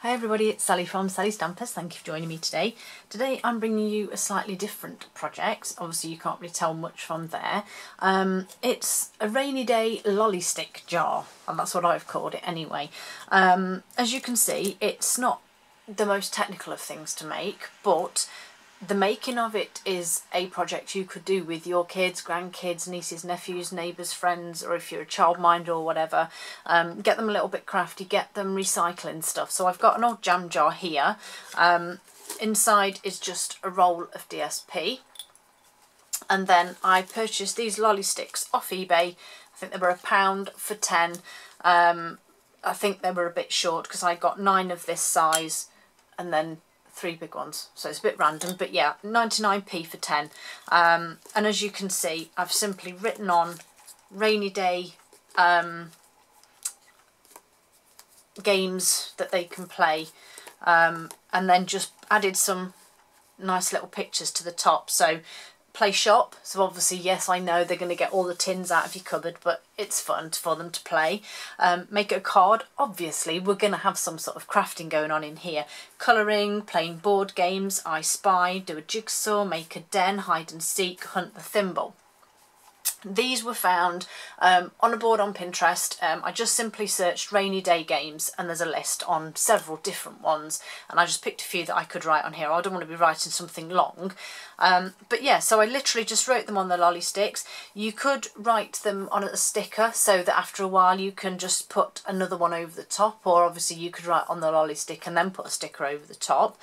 Hi everybody, it's Sally from Sally Stampers. Thank you for joining me today. Today I'm bringing you a slightly different project. Obviously you can't really tell much from there. It's a rainy day lolly stick jar, and that's what I've called it anyway. As you can see, it's not the most technical of things to make, but the making of it is a project you could do with your kids, grandkids, nieces, nephews, neighbours, friends, or if you're a childminder or whatever. Get them a little bit crafty, get them recycling stuff. So I've got an old jam jar here. Inside is just a roll of DSP. And then I purchased these lolly sticks off eBay. I think they were £1 for 10. I think they were a bit short because I got 9 of this size and then 3 big ones, so it's a bit random, but yeah, 99p for 10. And as you can see, I've simply written on rainy day games that they can play, and then just added some nice little pictures to the top. So play shop, so obviously yes, I know they're going to get all the tins out of your cupboard, but it's fun for them to play. Make a card, obviously we're going to have some sort of crafting going on in here. Colouring, playing board games, I Spy, do a jigsaw, make a den, hide and seek, hunt the thimble. These were found on a board on Pinterest. I just simply searched rainy day games and there's a list on several different ones, and I just picked a few that I could write on here. I don't want to be writing something long. But yeah, so I literally just wrote them on the lolly sticks. You could write them on a sticker so that after a while you can just put another one over the top, or obviously you could write on the lolly stick and then put a sticker over the top.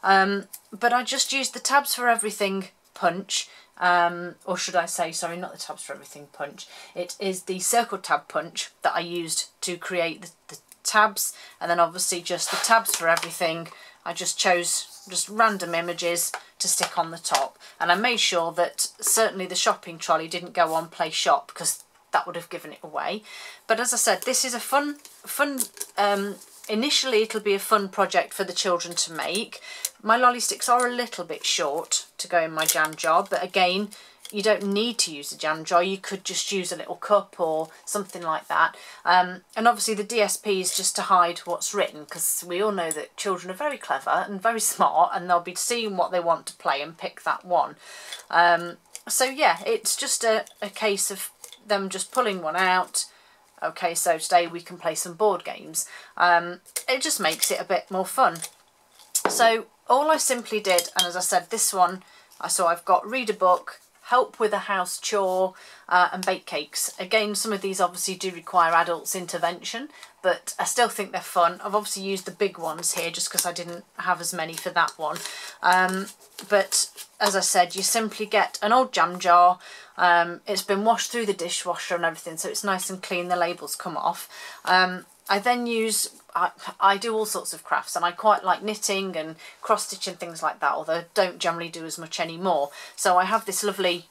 But I just used the tabs for everything punch. Or should I say, sorry, not the tabs for everything punch. It is the circle tab punch that I used to create the tabs, and then obviously just the tabs for everything. I just chose just random images to stick on the top, and I made sure that certainly the shopping trolley didn't go on play shop because that would have given it away. But as I said, this is a fun initially it'll be a fun project for the children to make. My lolly sticks are a little bit short to go in my jam jar, but again, you don't need to use a jam jar. You could just use a little cup or something like that. And obviously the DSP is just to hide what's written, because we all know that children are very clever and very smart, and they'll be seeing what they want to play and pick that one. So yeah, it's just a case of them just pulling one out. Okay, so today we can play some board games. It just makes it a bit more fun. So all I simply did, and as I said, this one, I've got read a book, help with a house chore, and bake cakes. Again, some of these obviously do require adults' intervention, but I still think they're fun. I've obviously used the big ones here just because I didn't have as many for that one. But as I said, you simply get an old jam jar. It's been washed through the dishwasher and everything, so it's nice and clean. The labels come off. I then use, I do all sorts of crafts, and I quite like knitting and cross stitching, things like that, although I don't generally do as much anymore. So I have this lovely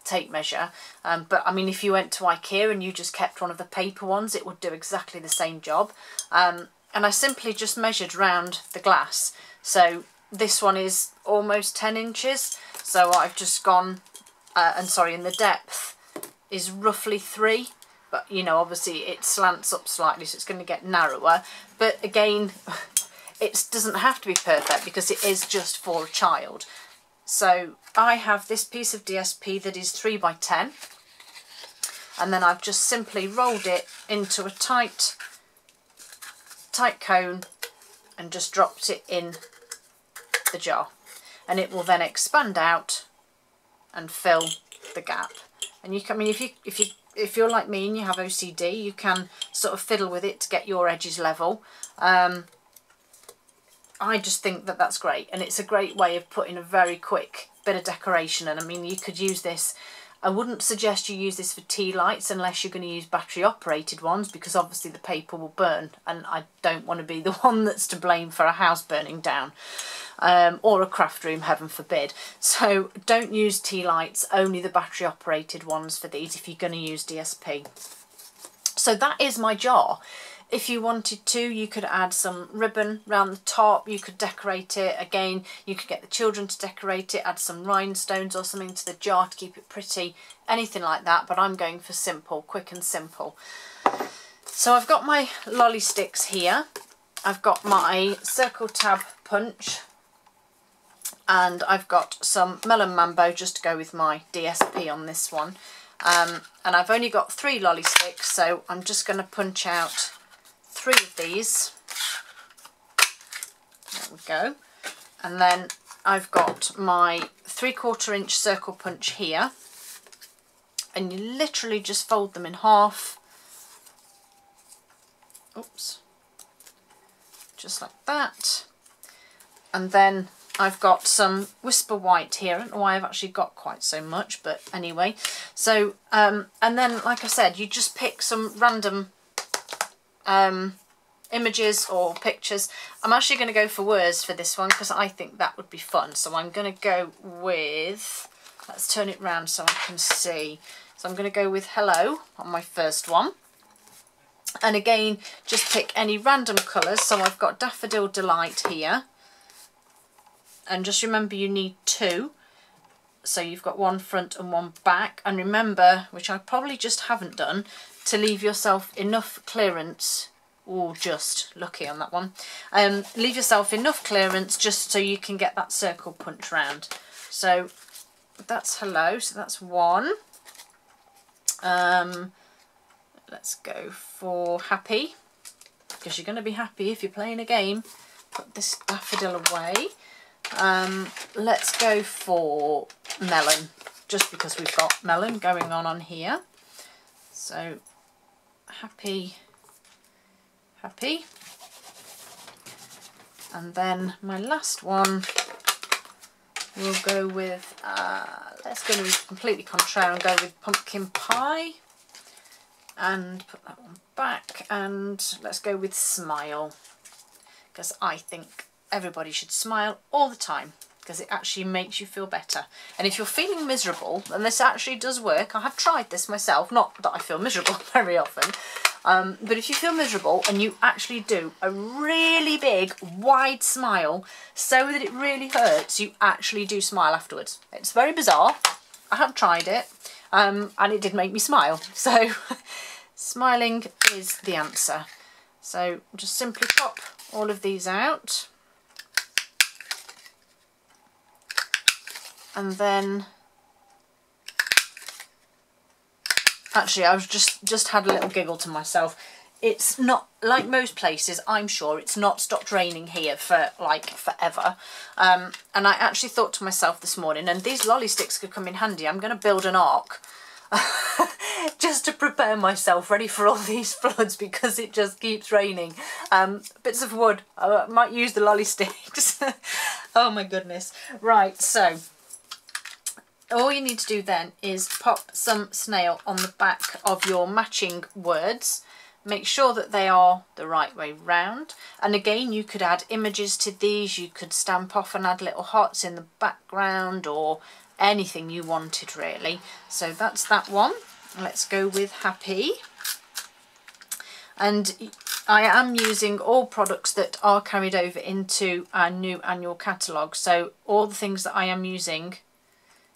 tape measure, but I mean, if you went to IKEA and you just kept one of the paper ones, it would do exactly the same job. And I simply just measured round the glass. So this one is almost 10 inches, so I've just gone, and the depth is roughly 3. But, you know, obviously it slants up slightly, so it's going to get narrower. But again, it doesn't have to be perfect because it is just for a child. So I have this piece of DSP that is 3 by 10. And then I've just simply rolled it into a tight cone and just dropped it in the jar. And it will then expand out and fill the gap. And you can, I mean, if you're like me and you have OCD, you can sort of fiddle with it to get your edges level. I just think that that's great, and it's a great way of putting a very quick bit of decoration. And I mean, you could use this, I wouldn't suggest you use this for tea lights unless you're going to use battery operated ones, because obviously the paper will burn, and I don't want to be the one that's to blame for a house burning down. Or a craft room, heaven forbid. So don't use tea lights, only the battery operated ones for these if you're going to use DSP. So that is my jar. If you wanted to, you could add some ribbon around the top, you could decorate it. Again, you could get the children to decorate it, add some rhinestones or something to the jar to keep it pretty, anything like that, but I'm going for simple, quick and simple. So I've got my lolly sticks here. I've got my circle tab punch, and I've got some Melon Mambo just to go with my DSP on this one. And I've only got 3 lolly sticks, so I'm just going to punch out 3 of these. There we go. And then I've got my 3/4 inch circle punch here, and you literally just fold them in half. Oops. Just like that. And then I've got some Whisper White here. I don't know why I've actually got quite so much, but anyway. So, and then, like I said, you just pick some random images or pictures. I'm actually going to go for words for this one because I think that would be fun. So I'm going to go with, let's turn it round so I can see. So I'm going to go with hello on my first one. And again, just pick any random colours. So I've got Daffodil Delight here. And just remember you need 2. So you've got 1 front and 1 back. And remember, which I probably just haven't done, to leave yourself enough clearance. Oh, just lucky on that one. Leave yourself enough clearance just so you can get that circle punch round. So that's hello. So that's 1. Let's go for happy, because you're going to be happy if you're playing a game. Put this daffodil away. Let's go for melon, just because we've got melon going on here. So happy, happy. And then my last one, we'll go with, let's go with completely contrary and go with pumpkin pie. And put that one back, and let's go with smile, because I think everybody should smile all the time, because it actually makes you feel better. And if you're feeling miserable, and this actually does work, I have tried this myself, not that I feel miserable very often, but if you feel miserable and you actually do a really big wide smile so that it really hurts, you actually do smile afterwards. It's very bizarre. I have tried it. And it did make me smile. So smiling is the answer. So just simply pop all of these out. And then, actually I was just had a little giggle to myself. It's not, like most places, I'm sure, it's not stopped raining here for like forever. And I actually thought to myself this morning, and these lolly sticks could come in handy, I'm going to build an ark just to prepare myself ready for all these floods, because it just keeps raining. Bits of wood, I might use the lolly sticks. Oh my goodness. Right, so all you need to do then is pop some snail on the back of your matching words. Make sure that they are the right way round. And again, you could add images to these. You could stamp off and add little hearts in the background, or anything you wanted really. So that's that one. Let's go with happy. And I am using all products that are carried over into our new annual catalogue. So all the things that I am using,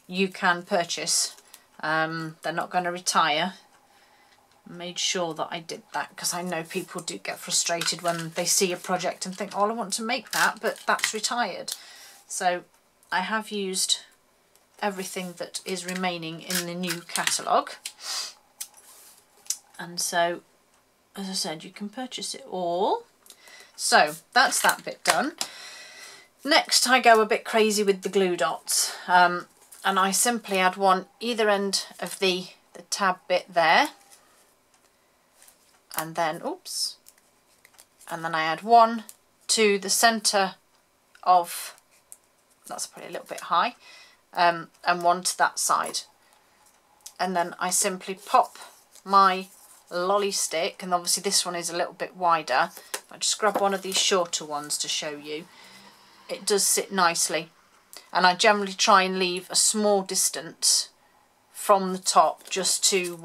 you can purchase. They're not going to retire. Made sure that I did that, because I know people do get frustrated when they see a project and think, oh, I want to make that, but that's retired. So I have used everything that is remaining in the new catalogue. And so, as I said, you can purchase it all. So that's that bit done. Next I go a bit crazy with the glue dots. And I simply add one either end of the tab bit there. And then, oops, and then I add one to the centre of, that's probably a little bit high, and one to that side. And then I simply pop my lolly stick, and obviously this one is a little bit wider. I just grab one of these shorter ones to show you. It does sit nicely, and I generally try and leave a small distance from the top just to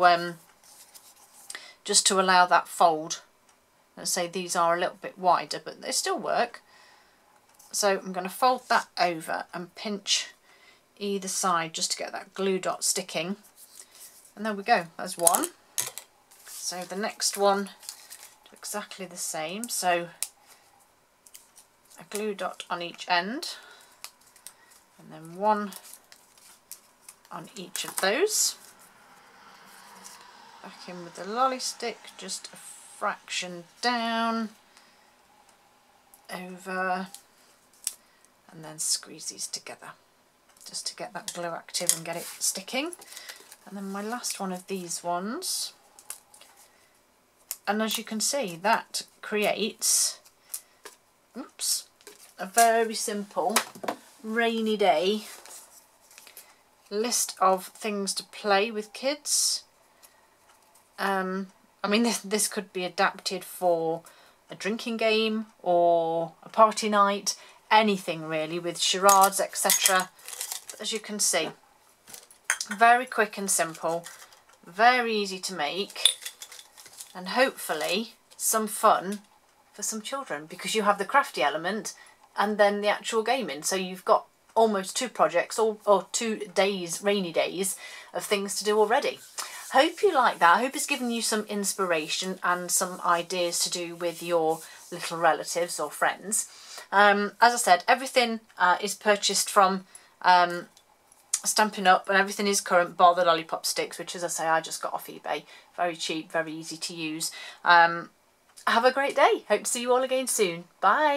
allow that fold. Let's say these are a little bit wider, but they still work. So I'm going to fold that over and pinch either side just to get that glue dot sticking. And there we go, there's one. So the next one, do exactly the same. So a glue dot on each end, and then one on each of those. Back in with the lolly stick, just a fraction down, over, and then squeeze these together just to get that glue active and get it sticking. And then my last one of these ones, and as you can see, that creates, oops, a very simple rainy day list of things to play with kids. I mean, this could be adapted for a drinking game or a party night, anything really, with charades, etc. As you can see, very quick and simple, very easy to make, and hopefully some fun for some children, because you have the crafty element and then the actual gaming. So you've got almost 2 projects or 2 days, rainy days, of things to do already. Hope you like that. I hope it's given you some inspiration and some ideas to do with your little relatives or friends. As I said, everything is purchased from Stampin' Up, and everything is current bar the lollipop sticks, which, as I say, I just got off eBay. Very cheap, very easy to use. Have a great day. Hope to see you all again soon. Bye.